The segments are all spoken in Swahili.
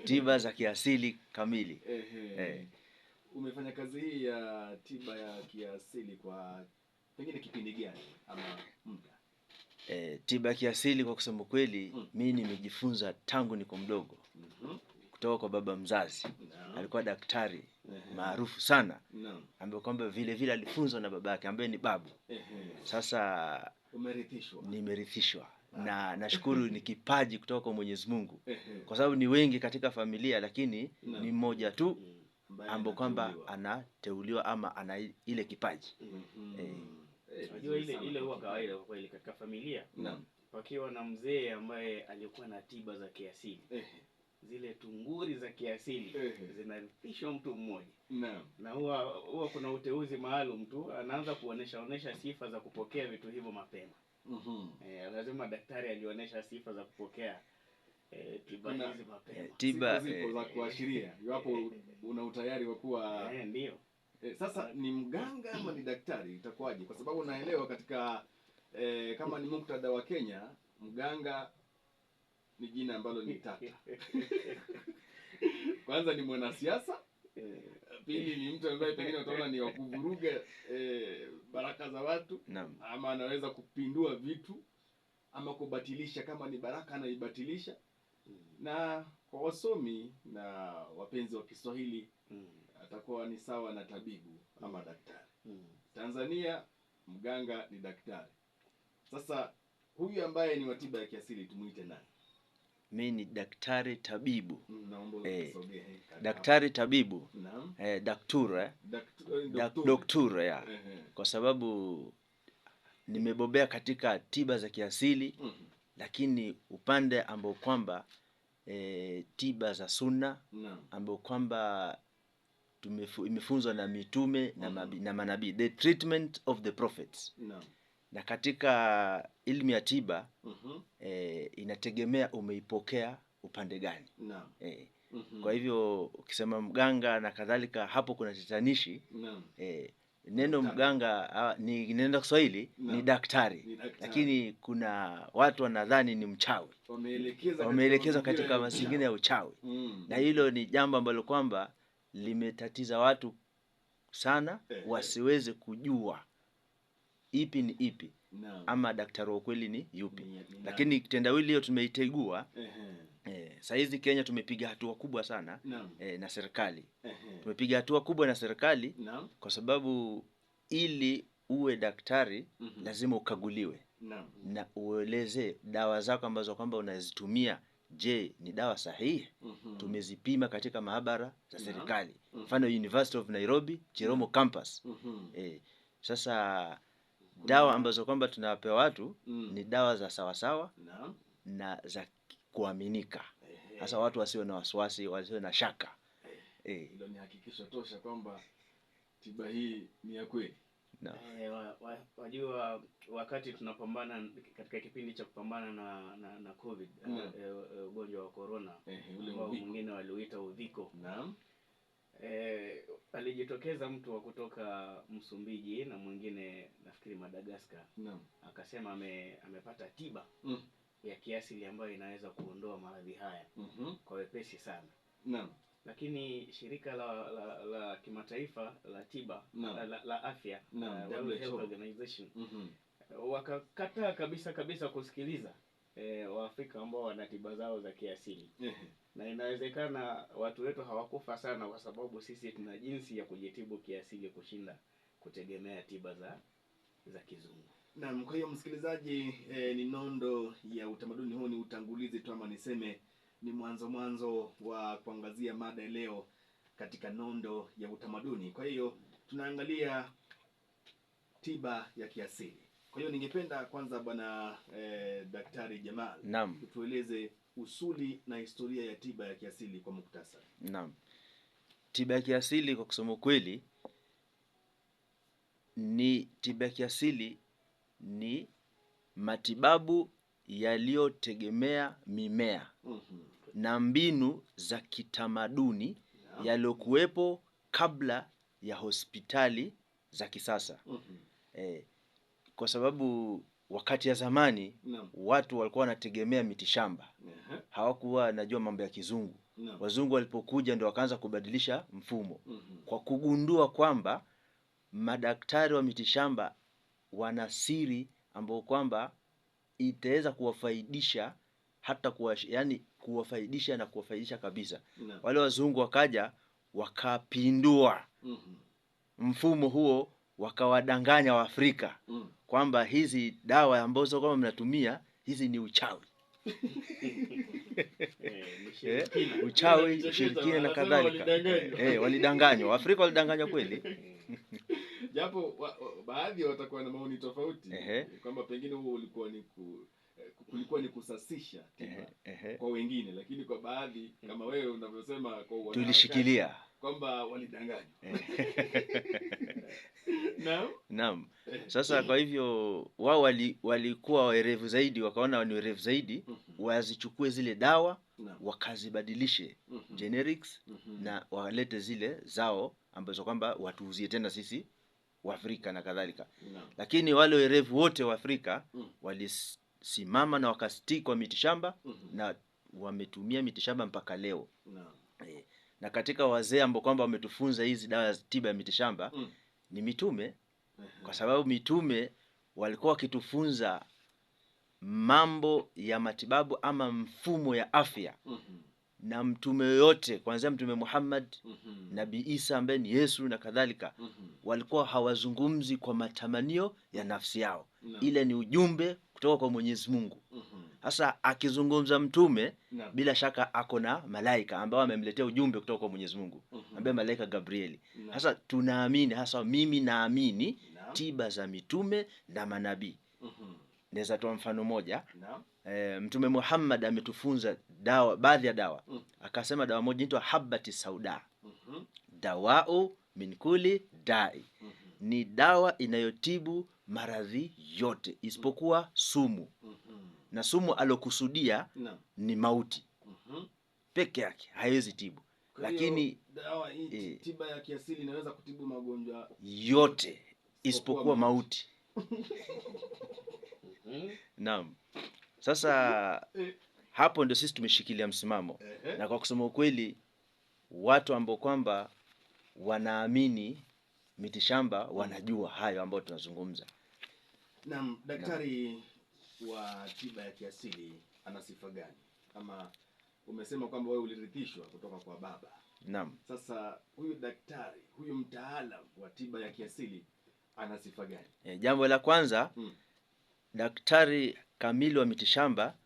tiba za kiasili kamili. Umefanya kazi hii ya tiba ya kiasili kwa pengine kipindi gani ama muda? Tiba ya kiasili kwa kusema kweli, mimi nimejifunza tangu niko mdogo. Kutoka kwa baba mzazi. Alikuwa daktari maarufu sana. Ambaye kwamba vile vile alifunzwa na babake ambaye ni babu. Sasa nimerithishwa. Na nashukuru ni kipaji kutoka kwa Mwenyezi Mungu. Kwa sababu ni wengi katika familia, lakini ni mmoja tu ambaye kwamba anateuliwa ama ana ile kipaji. Unajua ile huwa kawaida kwa kweli katika familia. Pakiwa na mzee ambaye alikuwa na tiba za kiasili. Zile tunguri za kiasili zinarithishwa mtu mmoja. Na huwa kuna uteuzi maalum tu, anaanza kuonesha sifa za kupokea vitu hivyo mapema. Lazima daktari alionyesha sifa za kupokea tiba hizi mapema. Tiba zipo za kuashiria iwapo una utayari wa kuwa ndio. Sasa ni mganga ama ni daktari itakuwaje? Kwa sababu naelewa katika kama ni muktadha wa Kenya, mganga ni jina ambalo ni tata. Kwanza ni mwanasiasa, pili ni mtu ambaye pengine utaona ni wa kuvuruga baraka za watu. Ama anaweza kupindua vitu ama kubatilisha, kama ni baraka anaibatilisha. Na kwa wasomi na wapenzi wa Kiswahili atakuwa ni sawa na tabibu ama daktari. Tanzania mganga ni daktari. Sasa huyu ambaye ni wa tiba ya kiasili tumuite nani? Mimi ni daktari tabibu. Daktari tabibu. Doktura ya. Kwa sababu nimebobea katika tiba za kiasili, lakini upande ambao kwamba tiba za sunna ambao kwamba imefunzwa na mitume na manabii, the treatment of the prophets. Na katika ilmu ya tiba inategemea umeipokea upande gani. Kwa hivyo ukisema mganga na kadhalika, hapo kuna tatanishi. Neno mganga ni neno Kiswahili ni daktari, lakini kuna watu wanadhani ni mchawi. Wameelekezwa katika mazingira ya uchawi. Na hilo ni jambo ambalo kwamba limetatiza watu sana, wasiweze kujua ipi ni ipi ama daktari wa kweli ni yupi. Lakini kitendawili hiyo tumeitegua. Saa hizi Kenya tumepiga hatua kubwa sana na serikali. Tumepiga hatua kubwa na serikali kwa sababu ili uwe daktari lazima ukaguliwe. Na ueleze dawa zako ambazo kwamba unazitumia, je, ni dawa sahihi? Tumezipima katika maabara za serikali. Mfano University of Nairobi, Chiromo campus. Sasa dawa ambazo kwamba tunawapewa watu ni dawa za sawasawa na za kuaminika. Sasa watu wasiwe na wasiwasi, wasiwe na shaka. Hilo ni hakikisho tosha kwamba tiba hii ni ya kweli. Wajua wakati tunapambana katika kipindi cha kupambana na COVID, ugonjwa wa corona, ambao mwingine waliuita uviko. Alijitokeza mtu wa kutoka Msumbiji na mwingine nafikiri Madagascar. Akasema amepata tiba ya kiasili ambayo inaweza kuondoa maradhi haya kwa wepesi sana. Lakini shirika la kimataifa la tiba la afya, World Health Organization, wakakataa kabisa kusikiliza Waafrika ambao wana tiba zao za kiasili. Na inawezekana watu wetu hawakufa sana kwa sababu sisi tuna jinsi ya kujitibu kiasili kushinda kutegemea tiba za kizungu. Naam, kwa hiyo msikilizaji, ni nondo ya utamaduni. Huu ni utangulizi tu ama niseme ni mwanzo wa kuangazia mada leo katika nondo ya utamaduni. Kwa hiyo tunaangalia tiba ya kiasili. Kwa hiyo ningependa kwanza bwana Daktari Jamal, tueleze usuli na historia ya tiba ya kiasili kwa muktasari. Naam. Tiba ya kiasili kwa kusema kweli tiba ya kiasili ni matibabu yaliyotegemea mimea na mbinu za kitamaduni yaliyokuwepo kabla ya hospitali za kisasa. Kwa sababu wakati ya zamani watu walikuwa wanategemea mitishamba. Hawakuwa wanajua mambo ya kizungu. Wazungu walipokuja ndio wakaanza kubadilisha mfumo. Kwa kugundua kwamba madaktari wa mitishamba wana siri ambao kwamba itaweza kuwafaidisha hata kuwafaidisha na kuwafaidisha kabisa. Wale wazungu wakaja wakapindua mfumo huo, wakawadanganya Waafrika kwamba hizi dawa ambazo kama mnatumia hizi ni uchawi. Uchawi, ushirikina na kadhalika. Walidanganywa. Waafrika walidanganywa kweli. Japo baadhi watakuwa na maoni tofauti kwamba pengine huo kulikuwa ni kusasisha tiba kwa wengine, lakini kwa baadhi kama wewe unavyosema kwa tulishikilia kwamba walidanganywa. Naam. Sasa kwa hivyo wao walikuwa werevu zaidi, wakaona ni werevu zaidi, wazichukue zile dawa wakazibadilishe generics na walete zile zao ambazo kwamba watuuzie tena sisi Waafrika na kadhalika. Lakini wale werevu wote wa Afrika walisimama na wakastick kwa mitishamba na wametumia mitishamba mpaka leo. Na katika wazee ambao kwamba wametufunza hizi dawa za tiba ya mitishamba ni mitume, kwa sababu mitume walikuwa wakitufunza mambo ya matibabu ama mfumo ya afya. Na mtume yote kuanzia Mtume Muhammad, Nabii Isa ambaye ni Yesu na kadhalika, walikuwa hawazungumzi kwa matamanio ya nafsi yao. Ile ni ujumbe kutoka kwa Mwenyezi Mungu. Sasa akizungumza mtume bila shaka ako na malaika ambao amemletea ujumbe kutoka kwa Mwenyezi Mungu, ambaye malaika Gabrieli. Sasa tunaamini, hasa mimi naamini tiba za mitume na manabii. Naweza toa mfano moja. Mtume Muhammad ametufunza dawa, baadhi ya dawa. Akasema dawa moja inaitwa habati sauda. Dawau min kulli dai. Ni dawa inayotibu maradhi yote isipokuwa sumu. Na sumu alokusudia ni mauti. Peke yake haiwezi tibu. Lakini dawa hii tiba ya kiasili inaweza kutibu magonjwa yote isipokuwa mauti. Naam. Sasa hapo ndio sisi tumeshikilia msimamo. Na kwa kusema ukweli, watu ambao kwamba wanaamini mitishamba wanajua hayo ambayo tunazungumza. Naam, daktari wa tiba ya kiasili ana sifa gani? Ama umesema kwamba wewe ulirithishwa kutoka kwa baba. Naam. Sasa huyu daktari, huyu mtaalamu wa tiba ya kiasili ana sifa gani? Jambo la kwanza, daktari kamili wa mitishamba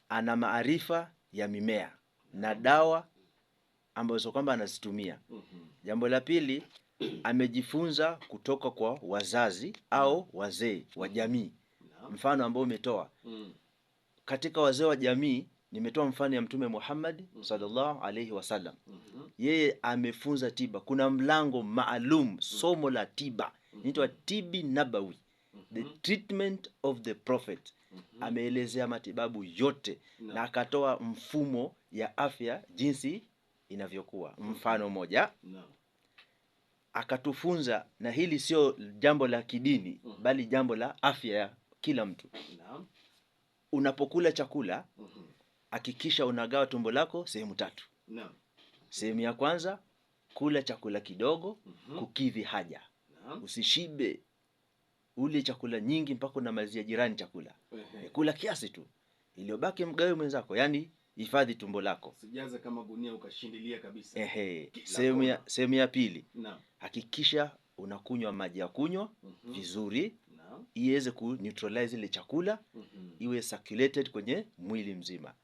ana maarifa ya mimea na dawa ambazo kwamba anazitumia. Jambo la pili, amejifunza kutoka kwa wazazi au wazee wa jamii. Mfano ambao umetoa katika wazee wa jamii, nimetoa mfano ya Mtume Muhammad sallallahu alaihi wasallam. Yeye amefunza tiba. Kuna mlango maalum, somo la tiba inaitwa tibi nabawi, the treatment of the prophet. Ameelezea matibabu yote na akatoa mfumo ya afya jinsi inavyokuwa. Mfano moja, akatufunza, na hili sio jambo la kidini bali jambo la afya ya kila mtu. Unapokula chakula, hakikisha unagawa tumbo lako sehemu 3. Sehemu ya kwanza, kula chakula kidogo kukidhi haja. Usishibe ule chakula nyingi mpaka unamalizia jirani chakula. Kula kiasi tu, iliyobaki mgawe mwenzako, yani hifadhi tumbo lako. Sijaza kama gunia ukashindilia kabisa. Sehemu ya pili, hakikisha unakunywa maji ya kunywa vizuri, iweze ku neutralize ile chakula, iwe circulated kwenye mwili mzima.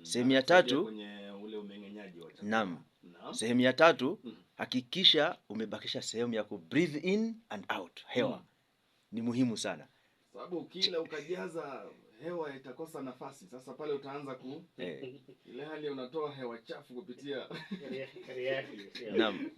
Sehemu ya tatu, kwenye ule umeng'enyaji wa chakula. Naam. Sehemu ya tatu, hakikisha umebakisha sehemu ya ku breathe in and out, hewa. Ni muhimu sana. Sababu kila ukajaza hewa itakosa nafasi. Sasa pale utaanza ile hali unatoa hewa chafu kupitia Naam.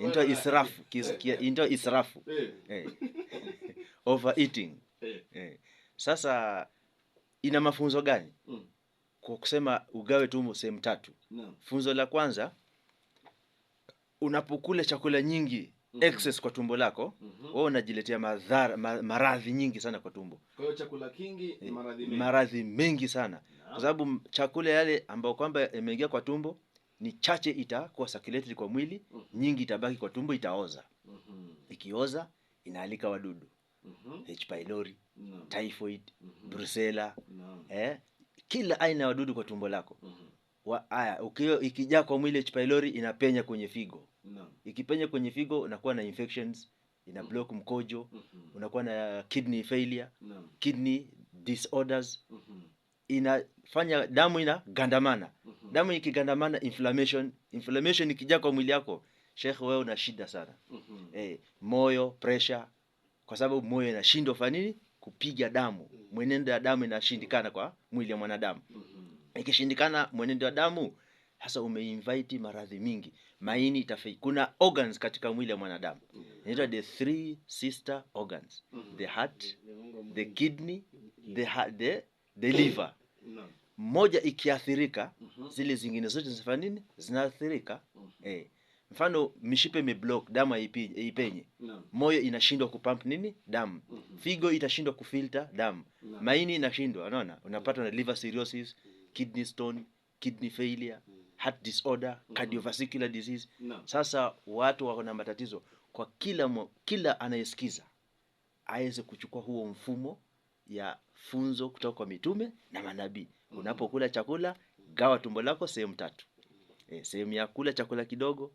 Into israfu, into israfu. Overeating. Sasa ina mafunzo gani? Kwa kusema ugawe tumbo sehemu 3. Funzo la kwanza, unapokula chakula nyingi excess kwa tumbo lako, wewe unajiletea maradhi nyingi sana kwa tumbo. Kwa hiyo chakula kingi ni maradhi mengi sana. Kwa sababu chakula yale ambao kwamba yameingia kwa tumbo ni chache itakuwa circulated kwa mwili, nyingi itabaki kwa tumbo, itaoza. Ikioza inaalika wadudu. H pylori, typhoid, brucella, kila aina ya wadudu kwa tumbo lako. Ikijaa kwa mwili H pylori inapenya kwenye figo. Ikipenya kwenye figo unakuwa na infections, ina block mkojo, unakuwa na kidney failure, kidney disorders, inafanya damu inagandamana. Damu ikigandamana, inflammation ikijaa kwa mwili yako, Sheikh, wewe una shida sana. Moyo, pressure, kwa sababu moyo inashindwa kufanya nini? Kupiga damu. Mwenendo wa damu inashindikana kwa mwili wa mwanadamu. Ikishindikana mwenendo wa damu, hasa umeinvite maradhi mingi. Maini kuna organs katika mwili wa mwanadamu. Inaitwa the 3 sister organs. The heart, the kidney, the liver. Moja ikiathirika, zile zingine zote zinafanya nini? Zinaathirika. Mfano mishipe imeblock, damu haipenyi. Moyo inashindwa kupump nini? Damu. Figo itashindwa kufilter damu. Maini inashindwa, unaona? Unapata na liver cirrhosis, kidney stone, kidney failure, heart disorder, cardiovascular disease. Sasa watu wako na matatizo. Kwa kila anayesikiza aweze kuchukua huo mfumo ya funzo kutoka kwa mitume na manabii. Unapokula chakula, gawa tumbo lako sehemu 3. Sehemu ya kula chakula kidogo,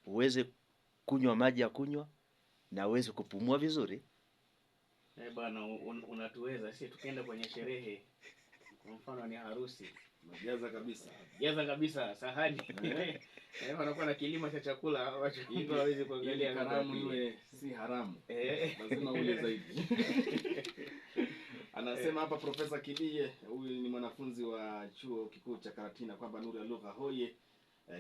uweze kunywa maji ya kunywa, na uweze kupumua vizuri. Bwana, unatuweza sisi tukienda kwenye sherehe, kwa mfano ni harusi, jaza kabisa sahani. Wanakuwa na kilima cha chakula ambacho mtu hawezi kuangalia. Karamu iwe si haramu, lazima ule zaidi. Anasema hapa Profesa Kidie, huyu ni mwanafunzi wa chuo kikuu cha Karatina, kwamba nuru ya lugha hoye,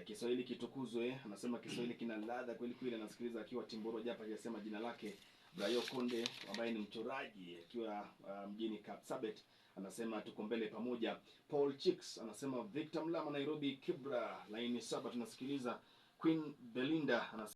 Kiswahili kitukuzwe. Anasema Kiswahili kina ladha kweli kweli. Anasikiliza akiwa Timboro, Japa. Hajasema jina lake. Brayo Konde ambaye ni mchoraji akiwa mjini Kapsabet, anasema tuko mbele pamoja. Paul Chicks anasema Victor Mlama, Nairobi Kibra line 7 tunasikiliza. Queen Belinda anasema